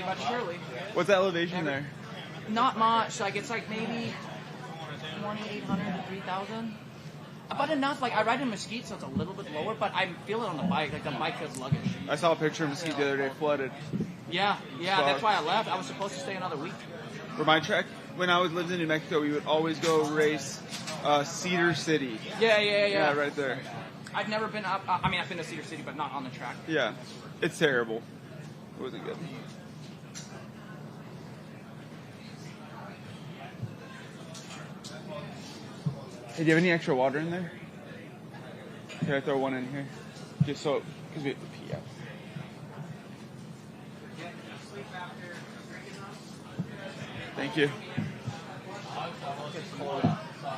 but surely. What's the elevation there? Not much. Like it's like maybe 2,800 to 3,000. But enough. Like I ride in Mesquite, so it's a little bit lower. But I feel it on the bike. Like the bike feels sluggish. I saw a picture of Mesquite the other day, flooded. Yeah. That's why I left. I was supposed to stay another week. For my track, when I was living in New Mexico, we would always go race Cedar City. Yeah. Yeah, right there. I've never been up. I mean, I've been to Cedar City, but not on the track. Yeah, it's terrible. It wasn't good. Hey, do you have any extra water in there? Can I throw one in here? Just so, because we have to pee out. Thank you.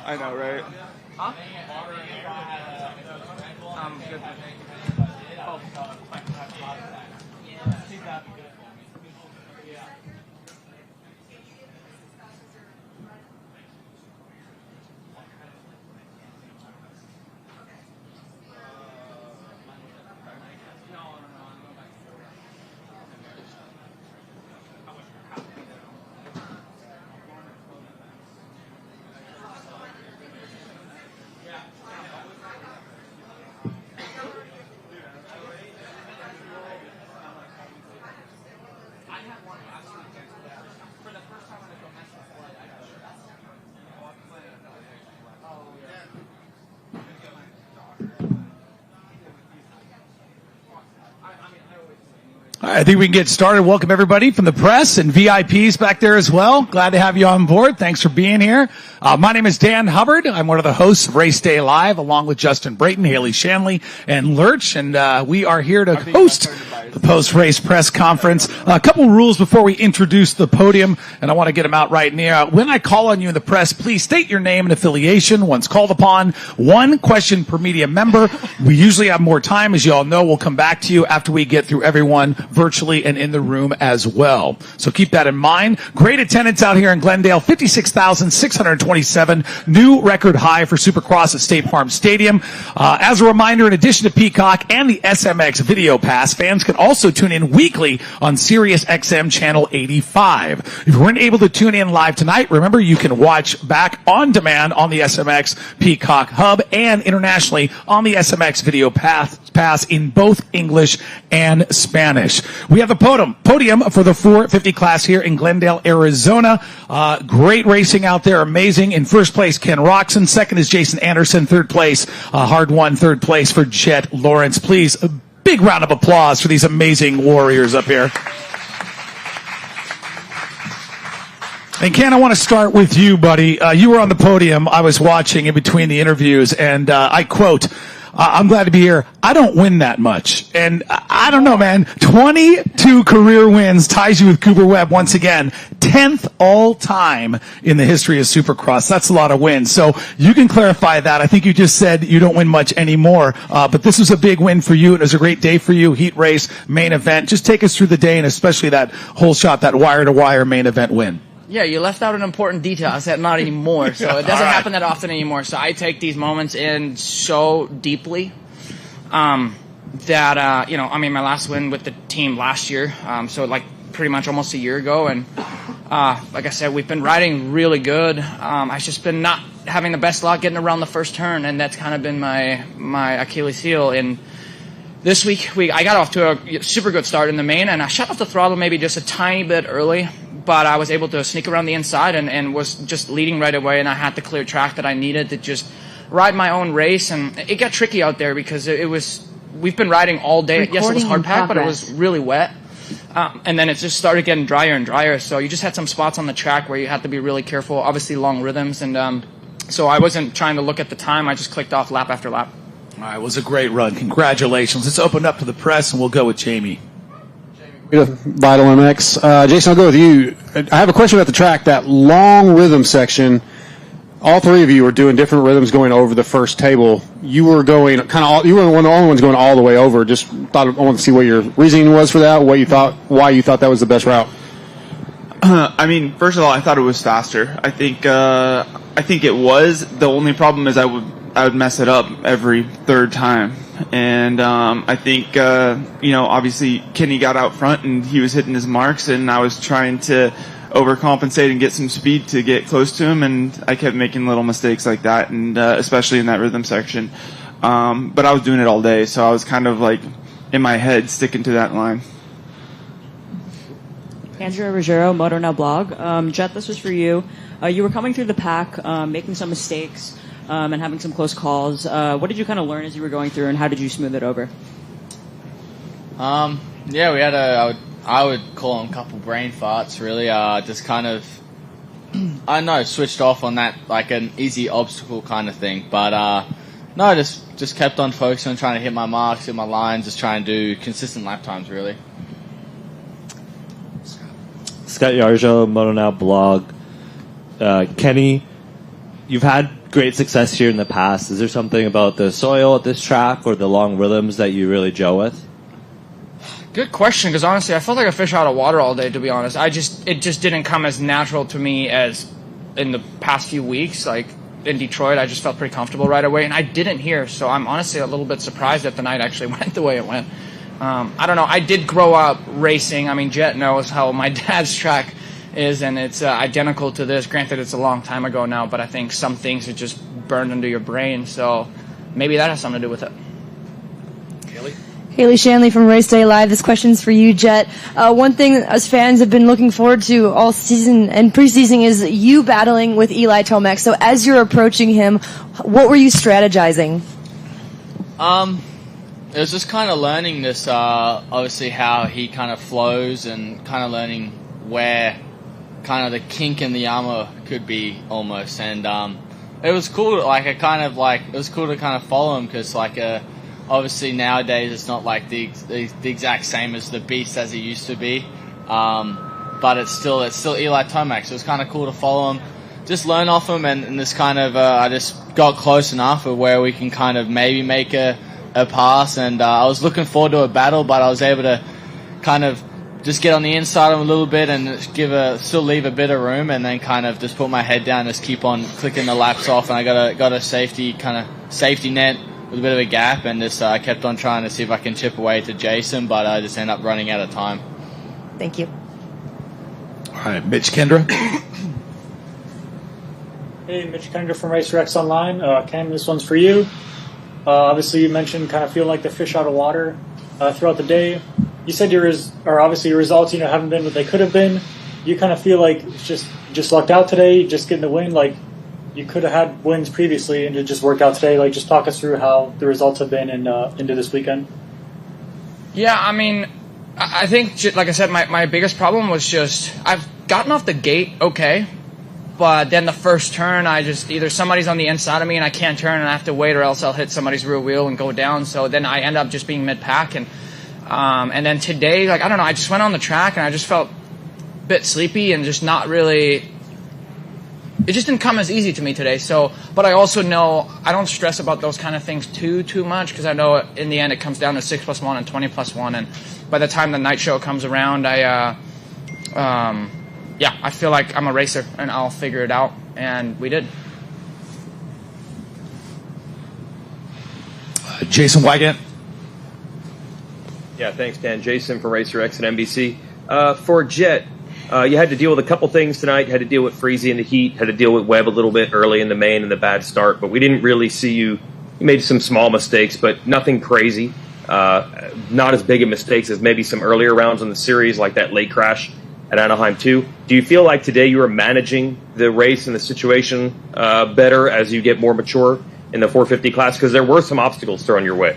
I know, right? Huh? Good. All right, I think we can get started. Welcome everybody from the press and VIPs back there as well. Glad to have you on board. Thanks for being here. My name is Dan Hubbard. I'm one of the hosts of Race Day Live, along with Justin Brayton, Haley Shanley, and Lurch. And we are here to host the post-race press conference. A couple rules before we introduce the podium, and I want to get them out right now. When I call on you in the press, please state your name and affiliation once called upon. One question per media member. We usually have more time. As you all know, we'll come back to you after we get through everyone virtually and in the room as well. So keep that in mind. Great attendance out here in Glendale, 56,627, new record high for Supercross at State Farm Stadium. As a reminder, in addition to Peacock and the SMX Video Pass, fans can also tune in weekly on Sirius XM Channel 85. If you weren't able to tune in live tonight, remember you can watch back on demand on the SMX Peacock Hub and internationally on the SMX Video Pass in both English and Spanish. We have the podium for the 450 class here in Glendale, Arizona. Great racing out there, amazing. In first place, Ken Roxon. Second is Jason Anderson. Third place, hard won. Third place for Jet Lawrence. Please, a big round of applause for these amazing warriors up here. And Ken, I want to start with you, buddy. You were on the podium. I was watching in between the interviews, and I quote, I'm glad to be here. I don't win that much. And I don't know, man. 22 career wins ties you with Cooper Webb once again. 10th all time in the history of Supercross. That's a lot of wins. So you can clarify that. I think you just said you don't win much anymore. But this was a big win for you. It was a great day for you. Heat race, main event. Just take us through the day and especially that whole shot, that wire-to-wire main event win. Yeah, you left out an important detail. I said not anymore, so it doesn't happen that often anymore. So I take these moments in so deeply that, I mean, my last win with the team last year, so like pretty much almost a year ago. And like I said, we've been riding really good. I've just been not having the best luck getting around the first turn, and that's kind of been my Achilles heel. And this week, I got off to a super good start in the main, and I shut off the throttle maybe just a tiny bit early. But I was able to sneak around the inside and was just leading right away, and I had the clear track that I needed to just ride my own race. And it got tricky out there because we've been riding all day. Yes, it was hard pack, but it was really wet. And then it just started getting drier and drier. So you just had some spots on the track where you had to be really careful, obviously long rhythms. And so I wasn't trying to look at the time. I just clicked off lap after lap. All right, it was a great run. Congratulations. Let's open up to the press, and we'll go with Jamie. Vital MX. Jason, I'll go with you. I have a question about the track, that long rhythm section. All three of you were doing different rhythms going over the first table. You were going you were one of the only ones going all the way over. Just thought I wanted to see what your reasoning was for that, why you thought that was the best route. I mean, first of all, I thought it was faster. I think it was. The only problem is I would mess it up every third time. And I think, obviously Kenny got out front and he was hitting his marks, and I was trying to overcompensate and get some speed to get close to him, and I kept making little mistakes like that, and especially in that rhythm section. But I was doing it all day, so I was kind of like in my head sticking to that line. Andrea Ruggiero, Moto Now blog. Jet, this was for you. You were coming through the pack, making some mistakes, and having some close calls. What did you kind of learn as you were going through, and how did you smooth it over? Yeah, we had I would call them a couple brain farts, really. Just kind of, I don't know, switched off on that, like an easy obstacle kind of thing. But, no, just kept on focusing on trying to hit my marks, hit my lines, just trying to do consistent lap times, really. Scott Yarjo, Moto Now blog. Kenny, you've had great success here in the past. Is there something about the soil at this track or the long rhythms that you really gel with? Good question, because honestly, I felt like a fish out of water all day, to be honest. It just didn't come as natural to me as in the past few weeks. Like, in Detroit, I just felt pretty comfortable right away, and I didn't here, so I'm honestly a little bit surprised that the night actually went the way it went. I don't know. I did grow up racing. I mean, Jet knows how my dad's track is, and it's identical to this. Granted, it's a long time ago now, but I think some things are just burned into your brain, so maybe that has something to do with it. Haley Shanley from Race Day Live. This question's for you, Jet. One thing us fans have been looking forward to all season and preseason is you battling with Eli Tomac. So as you're approaching him, what were you strategizing? It was just kind of learning this, obviously how he kind of flows, and kind of learning where kind of the kink in the armor could be almost. And it was cool. It was cool to kind of follow him, because obviously nowadays it's not like the exact same as the beast as it used to be, but it's still Eli Tomac, so it's kind of cool to follow him, just learn off him, and this kind of I just got close enough of where we can kind of maybe make a pass, and I was looking forward to a battle, but I was able to kind of just get on the inside of him a little bit and still leave a bit of room, and then kind of just put my head down and just keep on clicking the laps off, and I got a safety net with a bit of a gap, and just kept on trying to see if I can chip away to Jason, but I just ended up running out of time. Thank you. All right, Mitch Kendra. Hey, Mitch Kendra from RacerX Online. Cam, this one's for you. Obviously, you mentioned kind of feeling like the fish out of water throughout the day. You said your results, haven't been what they could have been. You kind of feel like just lucked out today, just getting the win. Like, you could have had wins previously and it just worked out today. Like, just talk us through how the results have been into this weekend. Yeah, I mean, I think, like I said, my biggest problem was just I've gotten off the gate okay, but then the first turn, either somebody's on the inside of me and I can't turn and I have to wait, or else I'll hit somebody's rear wheel and go down. So then I end up just being mid-pack. And then today, like, I don't know, I just went on the track and I just felt a bit sleepy and just not really... It just didn't come as easy to me today. So, but I also know I don't stress about those kind of things too much, because I know in the end it comes down to 6+1 and 20+1. And by the time the night show comes around, I feel like I'm a racer and I'll figure it out. And we did. Jason Wygant. Yeah, thanks, Dan. Jason from RacerX and NBC. For Jet, you had to deal with a couple things tonight. You had to deal with Freezy in the heat, had to deal with Webb a little bit early in the main and the bad start, but we didn't really see you. You made some small mistakes, but nothing crazy. Not as big of mistakes as maybe some earlier rounds in the series, like that late crash at Anaheim 2. Do you feel like today you were managing the race and the situation better as you get more mature in the 450 class? Because there were some obstacles thrown your way.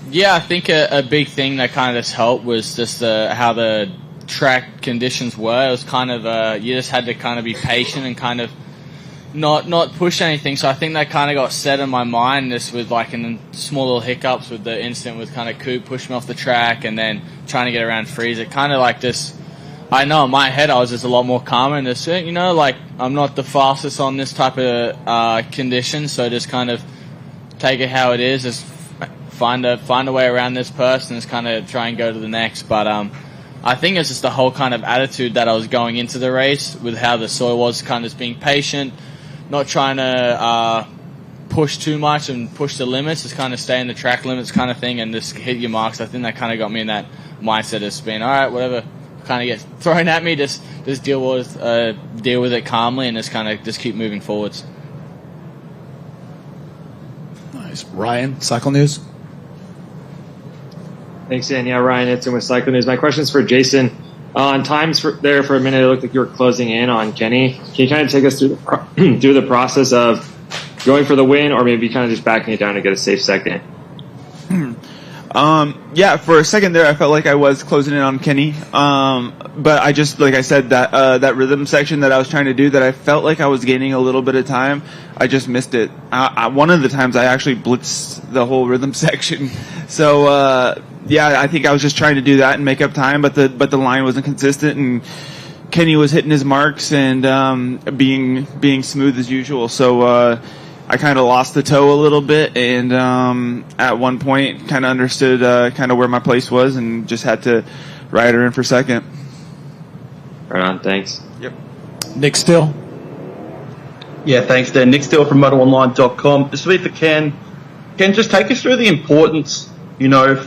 Yeah, I think a big thing that kind of just helped was just how the track conditions were. It was kind of you just had to kind of be patient and kind of not push anything. So I think that kind of got set in my mind, just with like in small little hiccups with the incident with kind of Coop pushing me off the track and then trying to get around Freeze. It kind of like this. I know in my head I was just a lot more calm and just, like I'm not the fastest on this type of condition, so just kind of take it how it is. Just find a way around this person, just kind of try and go to the next. But I think it's just the whole kind of attitude that I was going into the race with how the soil was, kind of just being patient, not trying to push too much and push the limits, just kind of stay in the track limits kind of thing and just hit your marks. I think that kind of got me in that mindset of being, all right, whatever kind of gets thrown at me, just deal with it calmly and just keep moving forwards. Nice. Ryan, Cycle News. Thanks, Dan. Yeah, Ryan Edson with Cycle News. My question's for Jason. On times there for a minute, it looked like you were closing in on Kenny. Can you kind of take us through the process of going for the win, or maybe kind of just backing it down to get a safe second? Yeah, for a second there, I felt like I was closing in on Kenny. But I just, like I said, that rhythm section that I was trying to do, that I felt like I was gaining a little bit of time, I just missed it. One of the times I actually blitzed the whole rhythm section. So, yeah, I think I was just trying to do that and make up time, but the line wasn't consistent, and Kenny was hitting his marks and being smooth as usual. So, I kind of lost the toe a little bit, and at one point kind of understood kind of where my place was and just had to ride her in for second. Right on, thanks. Yep. Nick Still. Yeah, thanks, Dan. Nick Still from MotoOnline.com. This will be for Ken. Ken, just take us through the importance,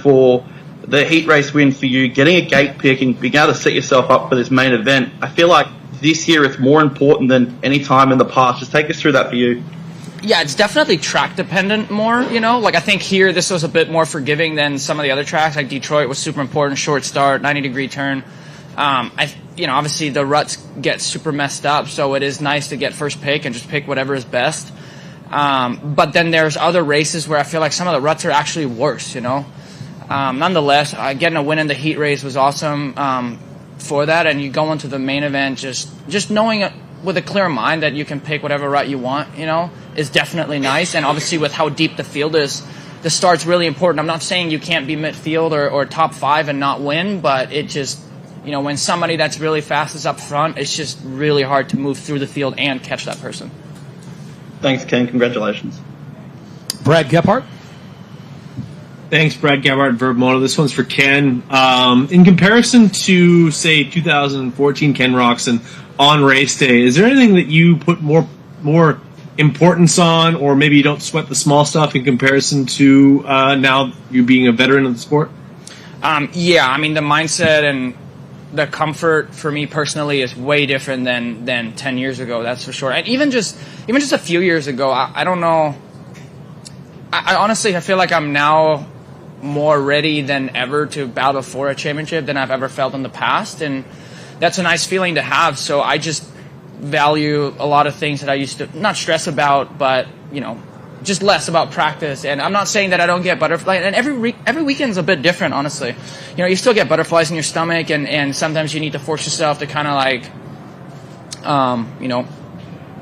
for the heat race win for you, getting a gate pick and being able to set yourself up for this main event. I feel like this year it's more important than any time in the past. Just take us through that for you. Yeah, it's definitely track dependent more, Like I think here this was a bit more forgiving than some of the other tracks. Like Detroit was super important, short start, 90-degree turn. Obviously the ruts get super messed up, so it is nice to get first pick and just pick whatever is best. But then there's other races where I feel like some of the ruts are actually worse, Nonetheless, getting a win in the heat race was awesome for that, and you go into the main event just knowing with a clear mind that you can pick whatever rut you want, is definitely nice. And obviously with how deep the field is, the start's really important. I'm not saying you can't be midfield or top 5 and not win, but it just, when somebody that's really fast is up front, it's just really hard to move through the field and catch that person. Thanks, Ken. Congratulations. Brad Gephardt. Thanks, Brad Gephardt, Verb Moto. This one's for Ken. In comparison to, say, 2014 Ken Roczen on race day, is there anything that you put more importance on, or maybe you don't sweat the small stuff in comparison to now you being a veteran of the sport? Yeah, I mean, the mindset and the comfort for me personally is way different than 10 years ago, that's for sure. And even just a few years ago, I don't know. I honestly, I feel like I'm now more ready than ever to battle for a championship than I've ever felt in the past, and that's a nice feeling to have. So I just value a lot of things that I used to not stress about, but just less about practice. And I'm not saying that I don't get butterflies, and every weekend's a bit different, honestly. You still get butterflies in your stomach, and sometimes you need to force yourself to kind of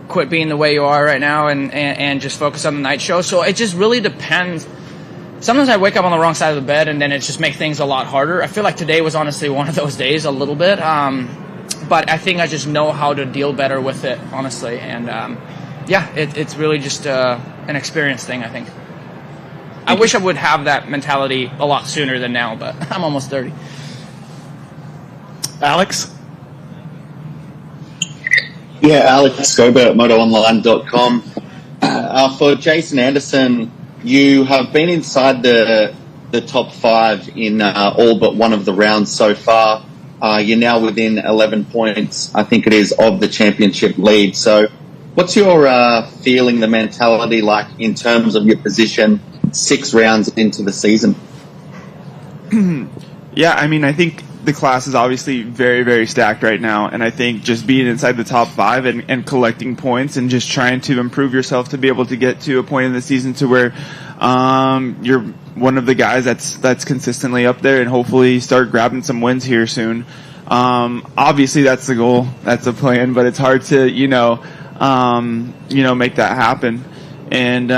quit being the way you are right now and just focus on the night show. So it just really depends. Sometimes I wake up on the wrong side of the bed, and then it just makes things a lot harder. I feel like today was honestly one of those days a little bit. But I think I just know how to deal better with it, honestly. And, it's really just an experience thing, I think. I wish I would have that mentality a lot sooner than now, but I'm almost 30. Alex? Yeah, Alex Scobert at MotoOnline.com. For Jason Anderson, you have been inside the top 5 in all but one of the rounds so far. You're now within 11 points, I think it is, of the championship lead. So what's your feeling, the mentality like in terms of your position 6 rounds into the season? Yeah, I mean, I think the class is obviously very, very stacked right now, and I think just being inside the top 5 and collecting points and just trying to improve yourself to be able to get to a point in the season to where you're one of the guys that's consistently up there and hopefully start grabbing some wins here soon. Obviously that's the goal, that's the plan, but it's hard to make that happen. And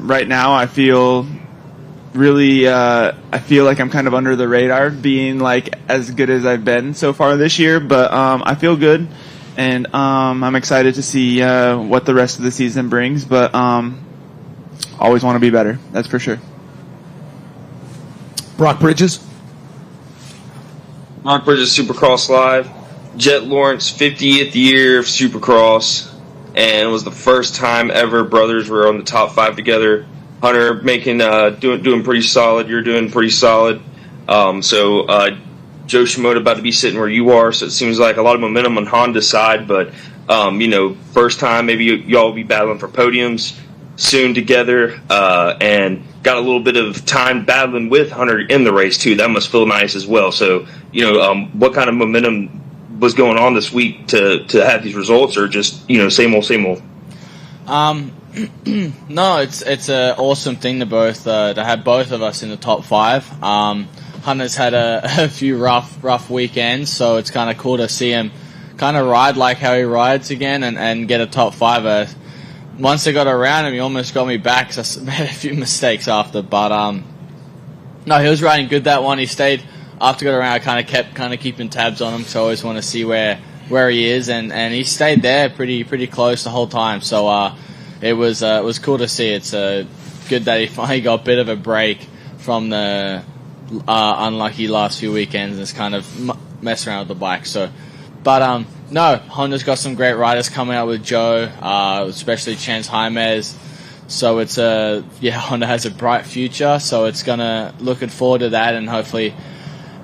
right now I feel really I feel like I'm kind of under the radar, being like as good as I've been so far this year, but I feel good, and I'm excited to see what the rest of the season brings, but always want to be better, that's for sure. Brock Bridges. Supercross Live. Jet Lawrence, 50th year of Supercross, and it was the first time ever brothers were on the top 5 together. Hunter making doing pretty solid. You're doing pretty solid. So Joe Shimoda about to be sitting where you are, so it seems like a lot of momentum on Honda's side. But first time maybe y'all will be battling for podiums soon together, and got a little bit of time battling with Hunter in the race too. That must feel nice as well. So what kind of momentum was going on this week to have these results, or just same old? No, it's an awesome thing to have both of us in the top 5. Hunter's had a few rough weekends, so it's kind of cool to see him kind of ride like how he rides again and get a top 5. Once I got around him, he almost got me back because I made a few mistakes after. But no, he was riding good that one. He stayed after I got around. I kept keeping tabs on him, so I always want to see where he is, and he stayed there pretty close the whole time. So it was cool to see. It's good that he finally got a bit of a break from the unlucky last few weekends and is kind of messing around with the bike. So, but no, Honda's got some great riders coming out with Joe, especially Chance Jaimez. So it's Honda has a bright future. So it's looking forward to that, and hopefully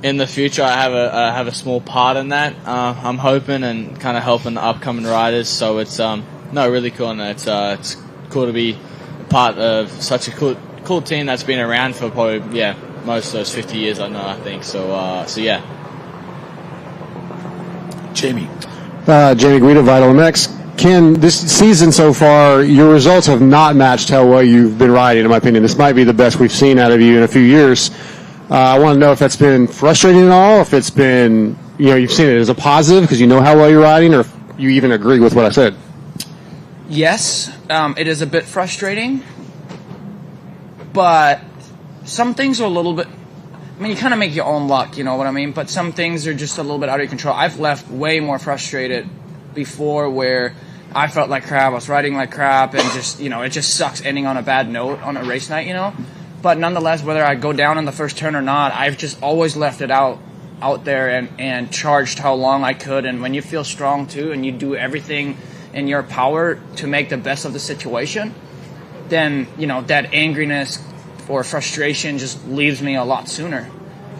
in the future I have a small part in that. I'm hoping, and kind of helping the upcoming riders. So it's really cool, and it's cool to be a part of such a cool team that's been around for probably most of those 50 years. I think so. Yeah. Jamie Guida, Vital MX. Ken, this season so far, your results have not matched how well you've been riding, in my opinion. This might be the best we've seen out of you in a few years. I want to know if that's been frustrating at all, if it's been, you've seen it as a positive because you know how well you're riding, or if you even agree with what I said. Yes, it is a bit frustrating, but some things are a little bit, you kind of make your own luck, you know what I mean? But some things are just a little bit out of your control. I've left way more frustrated before, where I felt like crap, I was riding like crap, and just, it just sucks ending on a bad note on a race night, But nonetheless, whether I go down in the first turn or not, I've just always left it out there and charged how long I could. And when you feel strong too, and you do everything in your power to make the best of the situation, then, that angriness or frustration just leaves me a lot sooner.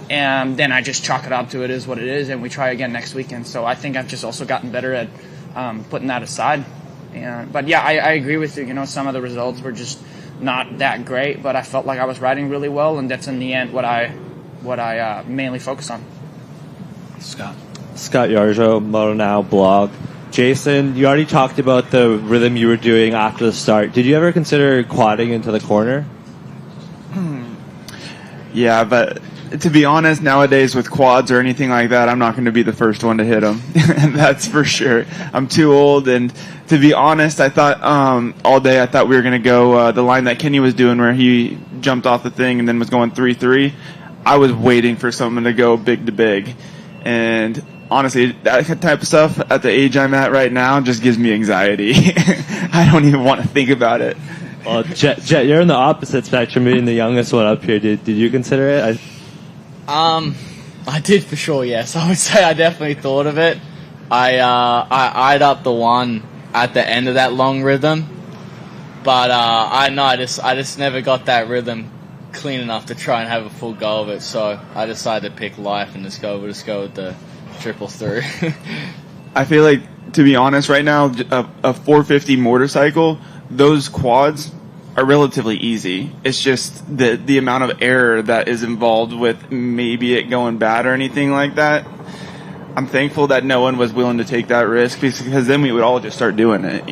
And then I just chalk it up to it is what it is, and we try again next weekend. So I think I've just also gotten better at putting that aside. But yeah, I agree with you. Some of the results were just not that great, but I felt like I was riding really well, and that's in the end what I mainly focus on. Scott Yarjo, Moto Now blog. Jason, you already talked about the rhythm you were doing after the start. Did you ever consider quadding into the corner? Yeah, but to be honest, nowadays with quads or anything like that, I'm not going to be the first one to hit them. That's for sure. I'm too old, and to be honest, I thought all day I thought we were going to go the line that Kenny was doing where he jumped off the thing and then was going 3-3. I was waiting for someone to go big to big. And honestly, that type of stuff at the age I'm at right now just gives me anxiety. I don't even want to think about it. Well, Jet, you're in the opposite spectrum, being the youngest one up here. Did you consider it? I did for sure, yes. I would say I definitely thought of it. I eyed up the one at the end of that long rhythm, but I just never got that rhythm clean enough to try and have a full go of it. So I decided to pick life and just go with the triple through. I feel like, to be honest, right now, a 450 motorcycle, those quads are relatively easy. It's just the amount of error that is involved with maybe it going bad or anything like that. I'm thankful that no one was willing to take that risk, because then we would all just start doing it,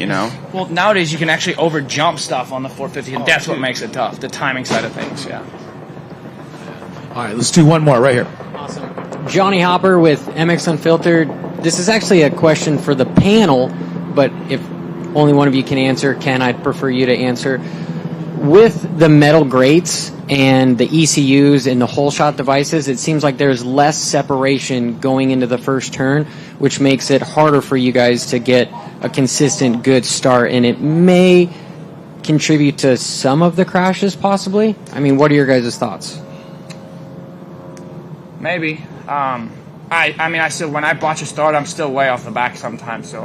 Well, nowadays you can actually over jump stuff on the 450, and that's what makes it tough, the timing side of things, yeah. All right, let's do one more right here. Awesome. Johnny Hopper with MX Unfiltered. This is actually a question for the panel, but if only one of you can answer, Ken, I'd prefer you to answer. With the metal grates and the ECUs and the whole shot devices, it seems like there's less separation going into the first turn, which makes it harder for you guys to get a consistent good start, and it may contribute to some of the crashes possibly. What are your guys' thoughts? Maybe. I still, when I botch a start, I'm still way off the back sometimes, so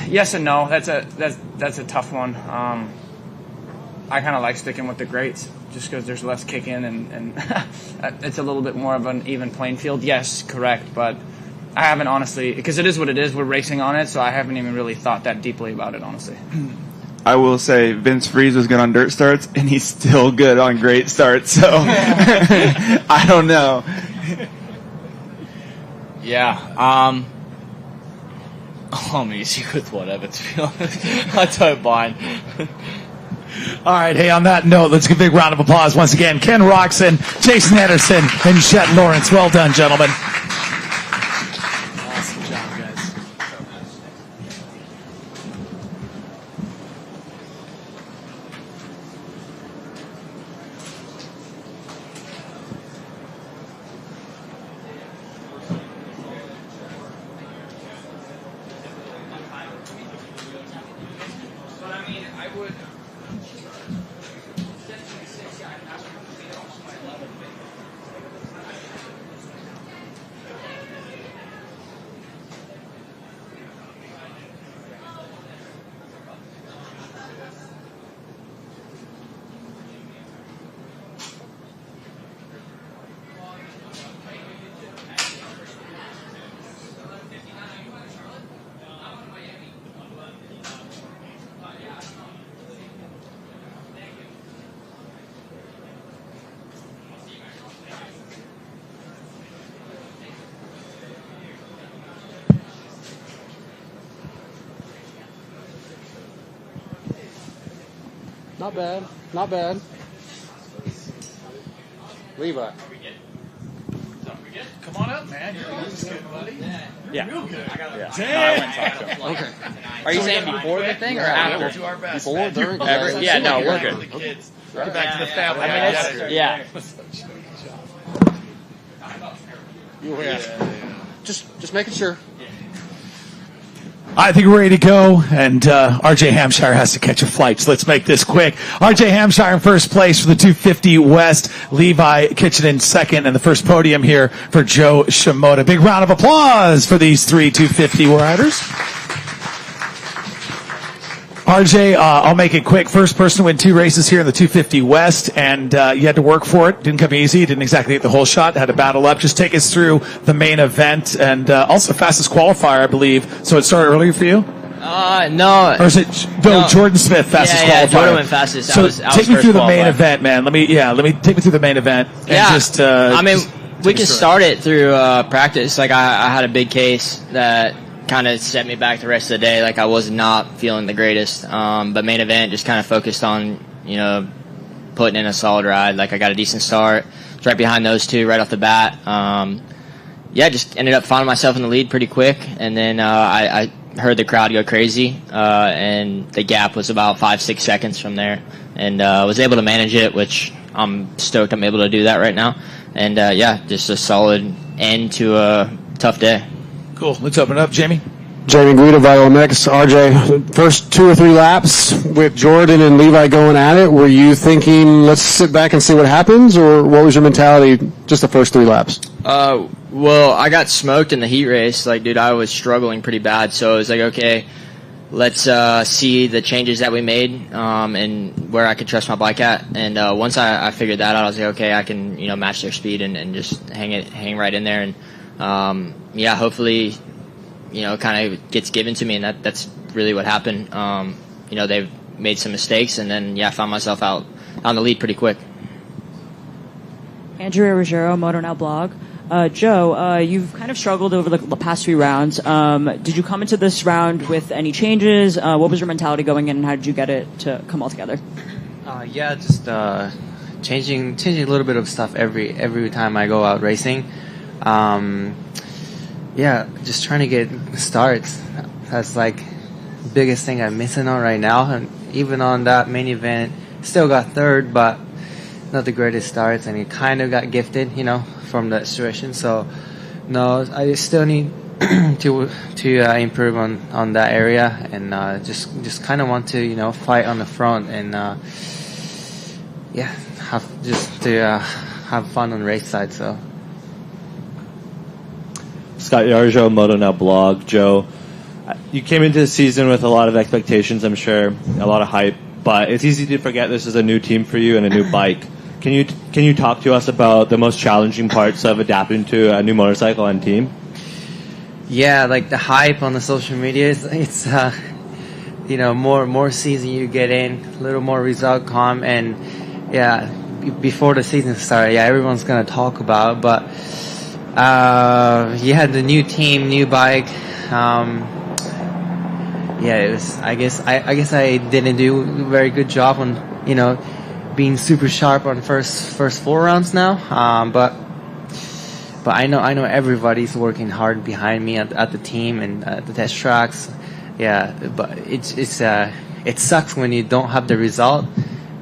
Yes and no. That's a tough one. I kind of like sticking with the greats just because there's less kick in and it's a little bit more of an even playing field. Yes, correct, but I haven't honestly, because it is what it is. We're racing on it, so I haven't even really thought that deeply about it, honestly. I will say Vince Freeze was good on dirt starts, and he's still good on great starts, so I don't know. Yeah. I'm easy with whatever, to be honest. I don't mind. All right, hey, on that note, let's give a big round of applause once again. Ken Roxon, Jason Anderson, and Chet Lawrence. Well done, gentlemen. Awesome job, guys. But I mean, I would. Not bad. Not bad. Levi. Come on up, man. You're good, buddy. Yeah. Real good. Okay. Are you saying before the thing or after? Do our best. Before, during, Yeah, no, we're good. The kids. Get back to the family. Yeah. Just making sure. I think we're ready to go, and RJ Hampshire has to catch a flight, so let's make this quick. RJ Hampshire in first place for the 250 West, Levi Kitchen in second, and the first podium here for Joe Shimoda. Big round of applause for these three 250 riders. RJ, I'll make it quick. First person to win 2 races here in the 250 West, and you had to work for it. Didn't come easy. Didn't exactly get the whole shot. Had to battle up. Just take us through the main event, and also fastest qualifier, I believe. So it started earlier for you? No. Or is it Jordan Smith fastest qualifier? Yeah, Jordan went fastest. So take me through the main qualifier. event, man. Let me take me through the main event. And just, I mean, we can story. start it through practice. Like I had a big case that kind of set me back the rest of the day. Like I was not feeling the greatest. But main event just kind of focused on, putting in a solid ride. Like I got a decent start. It's right behind those two right off the bat. Just ended up finding myself in the lead pretty quick. And then I heard the crowd go crazy. And the gap was about 5-6 seconds from there. And was able to manage it, which I'm stoked I'm able to do that right now. And just a solid end to a tough day. Cool. Let's open it up, Jamie. Jamie Guida, Vital MX. RJ, first 2 or 3 laps with Jordan and Levi going at it, were you thinking, let's sit back and see what happens, or what was your mentality just the first 3 laps? Well, I got smoked in the heat race. Like, dude, I was struggling pretty bad. So it was like, okay, let's see the changes that we made and where I could trust my bike at. And once I figured that out, I was like, okay, I can match their speed and just hang right in there. And hopefully, kind of gets given to me, and that's really what happened. They've made some mistakes, and then I found myself out on the lead pretty quick. Andrea Ruggiero, Moto Now blog. Joe, you've kind of struggled over the past 3 rounds. Did you come into this round with any changes? What was your mentality going in, and how did you get it to come all together? Just changing a little bit of stuff every time I go out racing. Just trying to get starts. That's like the biggest thing I'm missing on right now. And even on that main event, still got 3rd, but not the greatest starts, and it kind of got gifted, from that situation. So, no, I still need to improve on that area, and just kind of want to fight on the front and have fun on the race side. So. Scott Yarjo, Moto Now blog. Joe, You came into the season with a lot of expectations, I'm sure, a lot of hype, but it's easy to forget this is a new team for you and a new bike. Can you talk to us about the most challenging parts of adapting to a new motorcycle and team? Yeah, like the hype on the social media, it's more season you get in, a little more result come, and yeah, before the season started, yeah, everyone's gonna talk about it, but the new team, new bike. It was. I guess I didn't do a very good job on being super sharp on first 4 rounds now. But I know everybody's working hard behind me at the team and at the test tracks. Yeah, but it sucks when you don't have the result.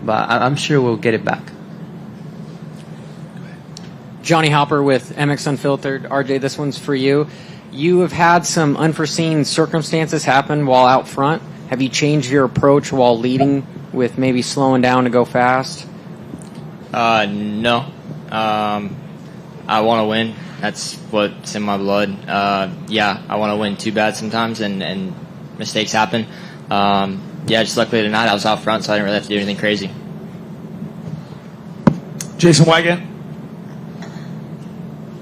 But I'm sure we'll get it back. Johnny Hopper with MX Unfiltered. RJ, this one's for you. You have had some unforeseen circumstances happen while out front. Have you changed your approach while leading with maybe slowing down to go fast? No. I want to win. That's what's in my blood. I want to win too bad sometimes, and mistakes happen. Just luckily tonight I was out front, so I didn't really have to do anything crazy. Jason Wygant.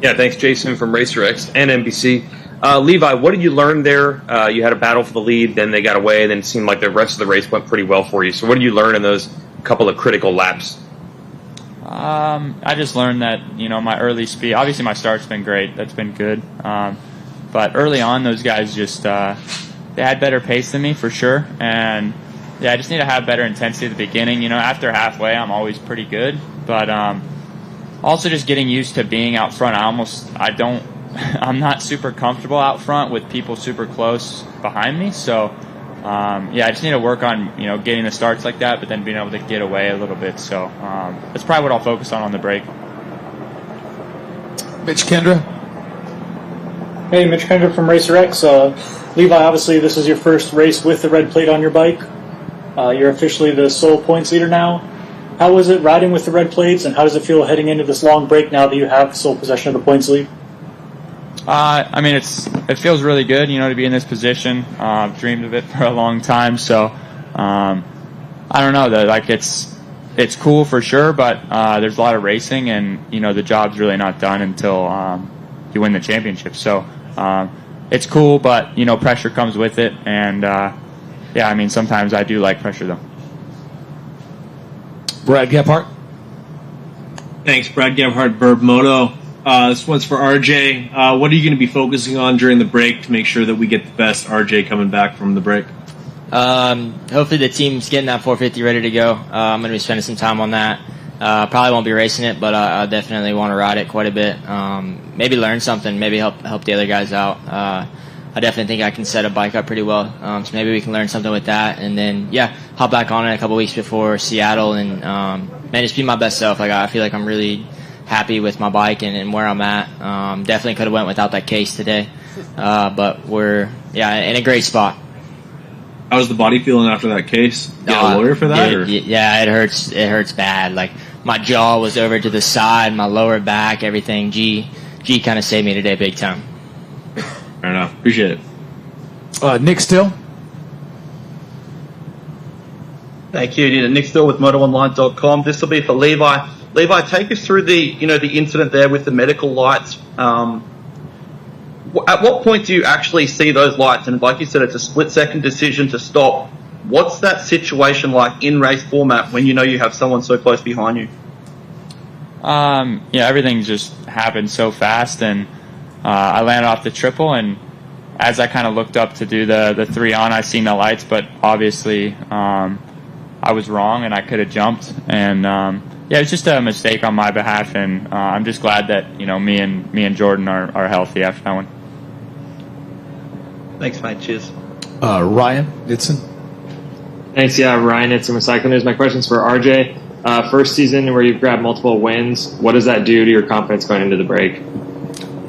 Yeah, thanks, Jason from RacerX and NBC. Levi, what did you learn there? You had a battle for the lead, then they got away, then it seemed like the rest of the race went pretty well for you. So what did you learn in those couple of critical laps? I just learned that, my early speed, obviously my start's been great. That's been good. But early on, those guys just, they had better pace than me for sure. And I just need to have better intensity at the beginning. After halfway, I'm always pretty good. But also just getting used to being out front. I'm not super comfortable out front with people super close behind me. So, I just need to work on, getting the starts like that, but then being able to get away a little bit. So that's probably what I'll focus on the break. Mitch Kendra. Hey, Mitch Kendra from RacerX. Levi, obviously this is your first race with the red plate on your bike. You're officially the sole points leader now. How was it riding with the red plates, and how does it feel heading into this long break now that you have sole possession of the points lead? It feels really good, to be in this position. I've dreamed of it for a long time, so I don't know. It's cool for sure, but there's a lot of racing, and the job's really not done until you win the championship. So it's cool, but pressure comes with it, and sometimes I do like pressure though. Brad Gephardt. Thanks, Brad Gephardt, Verb Moto. This one's for RJ. What are you going to be focusing on during the break to make sure that we get the best RJ coming back from the break? Hopefully the team's getting that 450 ready to go. I'm going to be spending some time on that. Probably won't be racing it, but I definitely want to ride it quite a bit. Maybe learn something, maybe help the other guys out. I definitely think I can set a bike up pretty well. So maybe we can learn something with that, and then hop back on it a couple weeks before Seattle, and just be my best self. I feel like I'm really happy with my bike and where I'm at. Definitely could have went without that case today, but we're in a great spot. How's the body feeling after that case? You got a lawyer for that? Yeah, it hurts. It hurts bad. Like my jaw was over to the side, my lower back, everything. G kind of saved me today, big time. Fair enough. Appreciate it. Nick Still. Thank you. Nick Still with MotoOnline.com. This will be for Levi. Levi, take us through the incident there with the medical lights. At what point do you actually see those lights? And like you said, it's a split-second decision to stop. What's that situation like in race format when you have someone so close behind you? Everything just happened so fast, and I landed off the triple, and as I kind of looked up to do the 3 on, I seen the lights, but obviously I was wrong, and I could have jumped, and it was just a mistake on my behalf, and I'm just glad that me and Jordan are healthy after that one. Thanks, mate. Cheers. Ryan Ditson. Thanks. Yeah, Ryan Ditson with Cycling News. My question's for RJ. First season where you've grabbed multiple wins. What does that do to your confidence going into the break?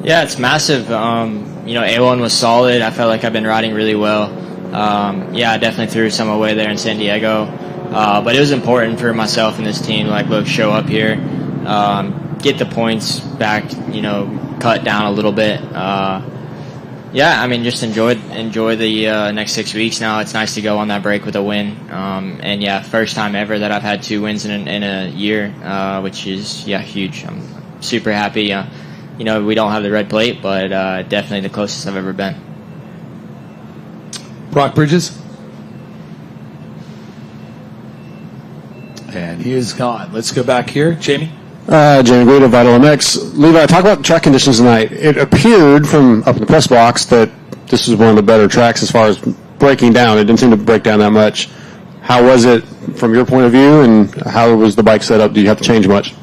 Yeah, it's massive. A1 was solid. I felt like I've been riding really well. I definitely threw some away there in San Diego. But it was important for myself and this team to show up here, get the points back, cut down a little bit. Yeah, I mean, just enjoy the next 6 weeks now. It's nice to go on that break with a win. And yeah, first time ever that I've had 2 wins in a year, which is, huge. I'm super happy. We don't have the red plate, but definitely the closest I've ever been. Brock Bridges. And he is gone. Let's go back here. Jamie? Jamie Guido, Vital MX. Levi, talk about the track conditions tonight. It appeared from up in the press box that this was one of the better tracks as far as breaking down. It didn't seem to break down that much. How was it from your point of view, and how was the bike set up? Did you have to change much?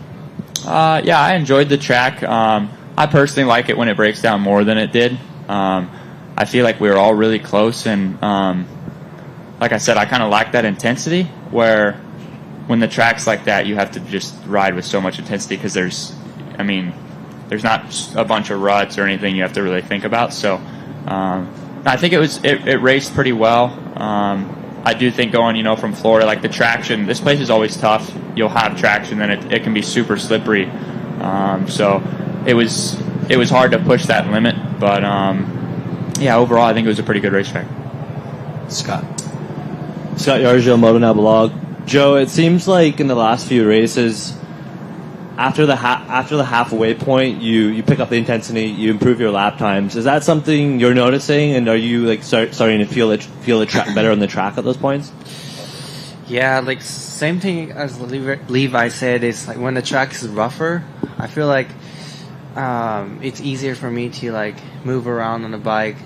I enjoyed the track. I personally like it when it breaks down more than it did. I feel like we were all really close, and like I said, I kind of like that intensity where when the track's like that, you have to just ride with so much intensity because there's not a bunch of ruts or anything you have to really think about. So I think it raced pretty well. I do think going, from Florida, like the traction, this place is always tough. You'll have traction, then it can be super slippery. So it was hard to push that limit, but overall, I think it was a pretty good racetrack. Scott Yargio, Moto Now Blog. Joe, it seems like in the last few races, after the halfway point, you pick up the intensity, you improve your lap times. Is that something you're noticing, and are you starting to feel the track better on the track at those points? Yeah, same thing as Levi said. It's like when the track is rougher, I feel like it's easier for me to move around on the bike,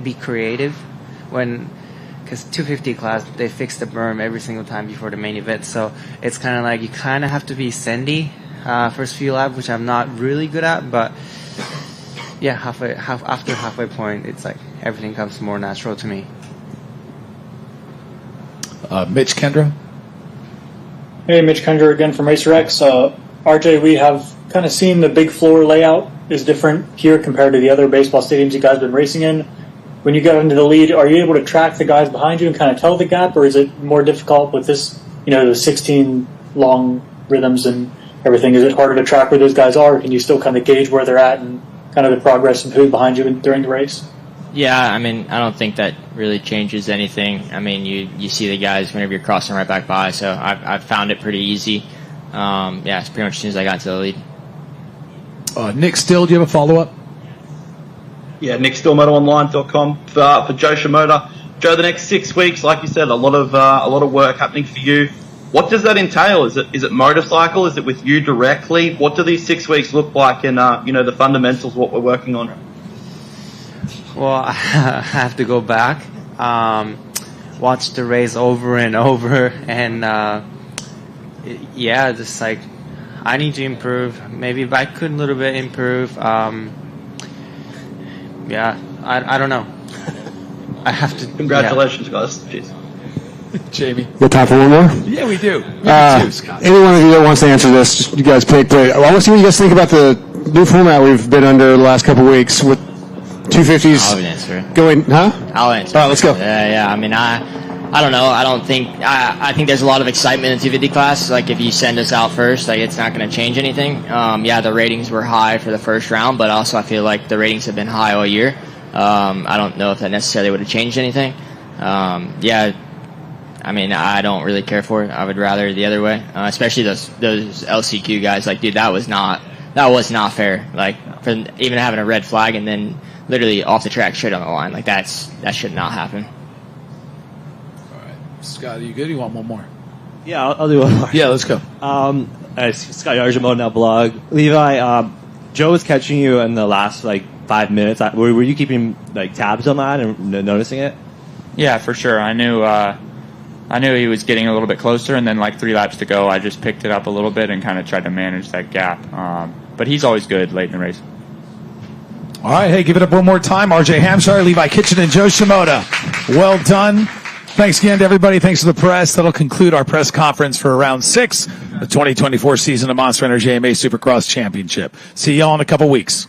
be creative. Because 250 class, they fix the berm every single time before the main event, so it's kind of like you kind of have to be sandy first few laps, which I'm not really good at, but yeah, after halfway point, it's like everything comes more natural to me. Mitch Kendra. Hey, Mitch Kendra again from RacerX. RJ, we have kind of seen the big floor layout is different here compared to the other baseball stadiums you guys have been racing in. When you got into the lead, are you able to track the guys behind you and kind of tell the gap, or is it more difficult with this, the 16 long rhythms and everything? Is it harder to track where those guys are, or can you still kind of gauge where they're at and kind of the progress and who's behind you during the race? Yeah, I mean, I don't think that really changes anything. I mean, you see the guys whenever you're crossing right back by, so I've found it pretty easy. It's pretty much as soon as I got to the lead. Nick Still, do you have a follow-up? Yeah, Nick Still, MotoOnline.com for Joe Shimoda. Joe, the next 6 weeks, like you said, a lot of work happening for you. What does that entail? Is it motorcycle? Is it with you directly? What do these 6 weeks look like? And the fundamentals, what we're working on. Well, I have to go back, watch the race over and over, and just I need to improve. Maybe if I could a little bit improve. I don't know. I have to. Congratulations, guys. Jeez. Jamie. You got time for one more? Yeah, we do. Scott. Any one of you that wants to answer this, just you guys pick. I want to see what you guys think about the new format we've been under the last couple of weeks with 250s. I'll answer. Going, huh? I'll answer. All right, let's go. Yeah. I mean, I don't know. I think there's a lot of excitement in the 250 class. Like, if you send us out first, it's not going to change anything. The ratings were high for the first round, but also I feel like the ratings have been high all year. I don't know if that necessarily would have changed anything. I mean, I don't really care for it. I would rather the other way, especially those LCQ guys. Dude, that was not fair. For even having a red flag and then literally off the track straight on the line, that should not happen. Scott, are you good? Or you want one more? Yeah, I'll do one more. Yeah, let's go. Scott Yargimo, Now Blog. Levi, Joe was catching you in the last 5 minutes. Were you keeping tabs on that and noticing it? Yeah, for sure. I knew he was getting a little bit closer, and then 3 laps to go, I just picked it up a little bit and kind of tried to manage that gap. But he's always good late in the race. All right, hey, give it up one more time. RJ Hampshire, Levi Kitchen, and Joe Shimoda. Well done. Thanks again to everybody. Thanks to the press. That'll conclude our press conference for round 6, the 2024 season of Monster Energy AMA Supercross Championship. See y'all in a couple weeks.